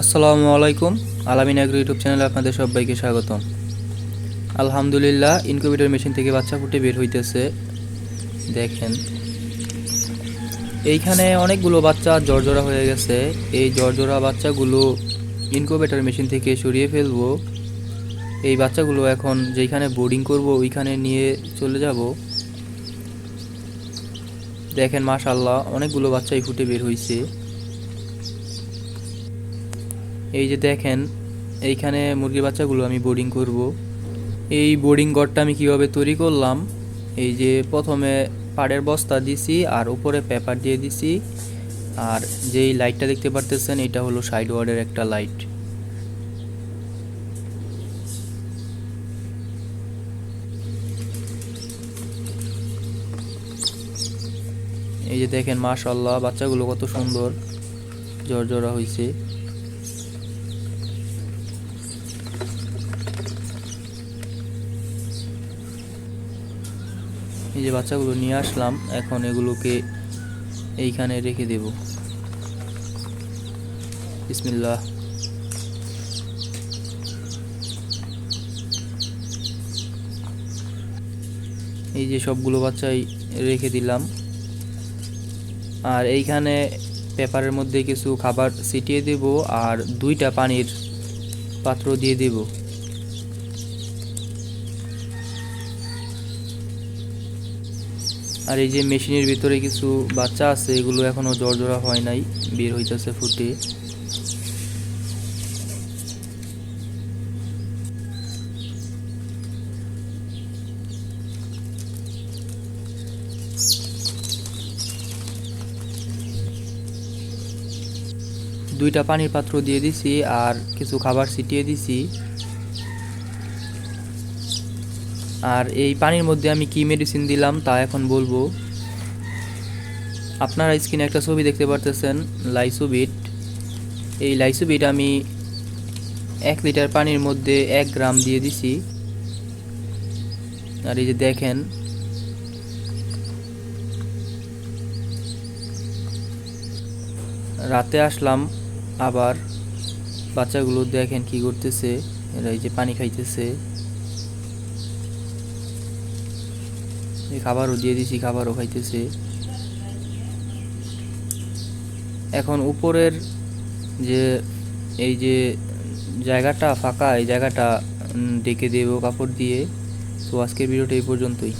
আসসালামু আলাইকুম। আলামিন এগ্রো ইউটিউব চ্যানেলে আপনাদের সবাইকে স্বাগতম। আলহামদুলিল্লাহ, ইনকিউবেটর মেশিন থেকে বাচ্চা ফুটে বের হইতেছে। দেখেন, এইখানে অনেকগুলো বাচ্চা জর্জরা হয়ে গেছে। এই জর্জরা বাচ্চাগুলো ইনকিউবেটর মেশিন থেকে সরিয়ে ফেলবো। এই বাচ্চাগুলো এখন যেখানে বোর্ডিং করব ওইখানে নিয়ে চলে যাব। দেখেন, মাশাআল্লাহ, অনেকগুলো বাচ্চাই ফুটে বের হইছে। এই যে দেখেন, এইখানে মুরগির বাচ্চাগুলো আমি বোর্ডিং করব। এই বোর্ডিং ঘরটা আমি কিভাবে তৈরি করলাম, এই যে প্রথমে পাড়ের বস্তা দিছি আর উপরে পেপার দিয়ে দিছি। আর যেই লাইটটা দেখতে পারতেছেন এটা হলো সাইড ওয়ার্ডের একটা লাইট। এই যে দেখেন, মাশাআল্লাহ, বাচ্চাগুলো কত সুন্দর জর্জরা হয়েছে। এই যে বাচ্চাগুলো নিয়ে আসলাম, এখন এগুলোকে এইখানে রেখে দেব। বিসমিল্লাহ। এই যে সবগুলো বাচ্চাই রেখে দিলাম। আর এইখানে পেপারের মধ্যে কিছু খাবার ছিটিয়ে দেব আর দুইটা পানির পাত্র দিয়ে দেব। আর এই যে মেশিনের ভিতরে কিছু বাচ্চা আছে, এগুলো এখনো জর্জরা হয় নাই, বের হইতেছে ফুটে। দুইটা পানির পাত্র দিয়ে দিছি আর কিছু খাবার ছিটিয়ে দিছি। আর এই পানির মধ্যে আমি কি মেডিসিন দিলাম তা এখন বলবো। আপনারা স্ক্রিনে একটা ছবি দেখতে পারতেছেন, লাইসোবিট। এই লাইসোবিট আমি 1 লিটার পানির মধ্যে 1 গ্রাম দিয়ে দিছি। আর এই যে দেখেন, রাতে আসলাম আবার, বাচ্চাগুলো দেখেন কি করতেছে। এরা এই যে পানি খাইতেছে। এই খাবারও দিয়ে দিছি, খাবারও খাইতেছে। এখন উপরের যে এই যে জায়গাটা ফাঁকা, এই জায়গাটা ঢেকে দেব কাপড় দিয়ে। তো আজকের ভিডিওটা এই পর্যন্তই।